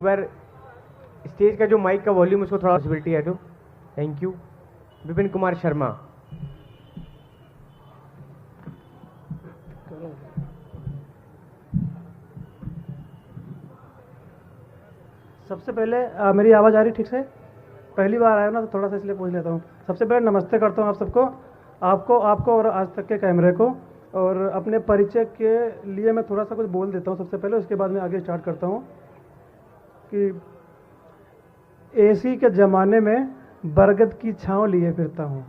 बार stage का जो mic का वॉल्यूम उसको थोड़ा पॉसिबिलिटी है तो थैंक यू। विपिन कुमार शर्मा। सबसे पहले मेरी आवाज़ आ रही ठीक से? पहली बार आया ना तो थोड़ा सा इसलिए पूछ लेता हूँ। सबसे पहले नमस्ते करता हूँ आप सबको, आपको और आज तक के कैमरे को। और अपने परिचय के लिए मैं थोड़ा सा कुछ बोल देता हूँ सबसे पहले, उसके बाद मैं आगे स्टार्ट करता हूँ कि एसी के ज़माने में बरगद की छाँव लिए फिरता हूँ।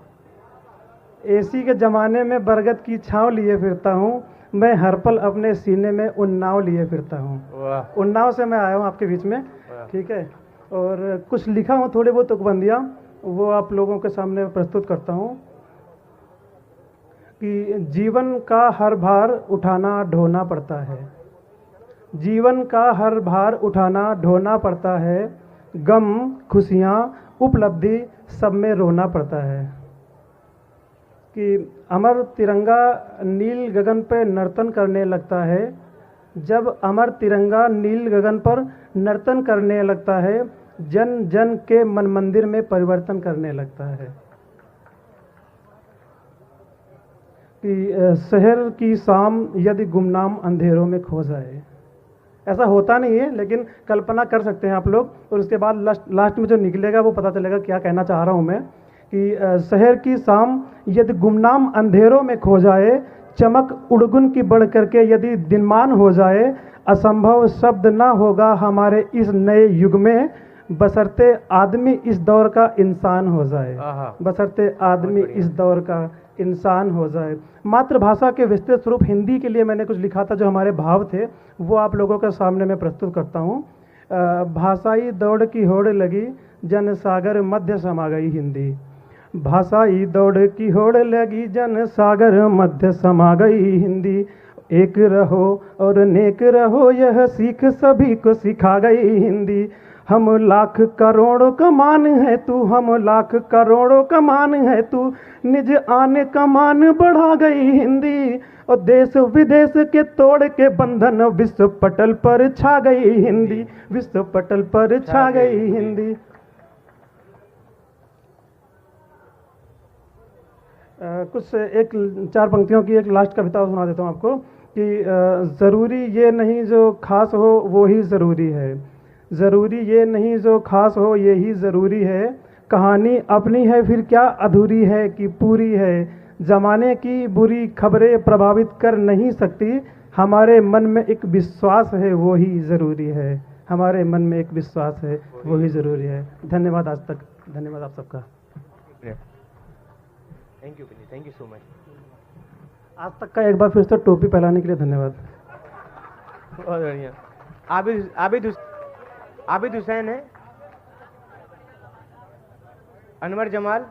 एसी के ज़माने में बरगद की छाँव लिए फिरता हूँ। मैं हर पल अपने सीने में उन्नाव लिए फिरता हूँ। उन्नाव से मैं आया हूँ आपके बीच में, ठीक है। और कुछ लिखा हूँ, थोड़ी बहुत तुकबंदियाँ, वो आप लोगों के सामने प्रस्तुत करता हूँ कि जीवन का हर भार उठाना ढोना पड़ता है। जीवन का हर भार उठाना ढोना पड़ता है। गम, खुशियाँ, उपलब्धि सब में रोना पड़ता है। कि अमर तिरंगा नील गगन पर नर्तन करने लगता है। जब अमर तिरंगा नील गगन पर नर्तन करने लगता है, जन जन के मन मंदिर में परिवर्तन करने लगता है। कि शहर की शाम यदि गुमनाम अंधेरों में खो जाए। ऐसा होता नहीं है, लेकिन कल्पना कर सकते हैं आप लोग, और उसके बाद लास्ट में जो निकलेगा वो पता चलेगा क्या कहना चाह रहा हूँ मैं। कि शहर की शाम यदि गुमनाम अंधेरों में खो जाए, चमक उड़गुन की बढ़ करके यदि दिनमान हो जाए, असंभव शब्द ना होगा हमारे इस नए युग में, बशर्ते आदमी इस दौर का इंसान हो जाए। बशर्ते आदमी इस दौर का इंसान हो जाए। मातृभाषा के विस्तृत स्वरूप हिंदी के लिए मैंने कुछ लिखा था, जो हमारे भाव थे वो आप लोगों के सामने मैं प्रस्तुत करता हूँ। भाषाई दौड़ की होड़ लगी, जन सागर मध्य समा गई हिंदी। भाषाई दौड़ की होड़ लगी, जन सागर मध्य समा गई हिंदी। एक रहो और नेक रहो, यह सीख सभी को सिखा गई हिंदी। हम लाख करोड़ों का मान है तू, हम लाख करोड़ों का मान है तू, निज आने का मान बढ़ा गई हिंदी। और देश विदेश के तोड़ के बंधन विश्व पटल पर छा गई हिंदी। विश्व पटल पर छा गई हिंदी। कुछ एक 4 पंक्तियों की एक लास्ट कविता सुना देता हूँ आपको कि ज़रूरी ये नहीं जो खास हो वो ही ज़रूरी है। ज़रूरी ये नहीं जो खास हो ये ही ज़रूरी है। कहानी अपनी है फिर क्या अधूरी है कि पूरी है। ज़माने की बुरी खबरें प्रभावित कर नहीं सकती, हमारे मन में एक विश्वास है वो ही ज़रूरी है। हमारे मन में एक विश्वास है वो ही ज़रूरी है। धन्यवाद आज तक, धन्यवाद आप सबका। Thank you Vinny, thank you so much. आज तक का एक बार फिर से टोपी पहनाने के लिए धन्यवाद। बहुत बढ़िया। आबिद हुसैन है, अनवर जमाल।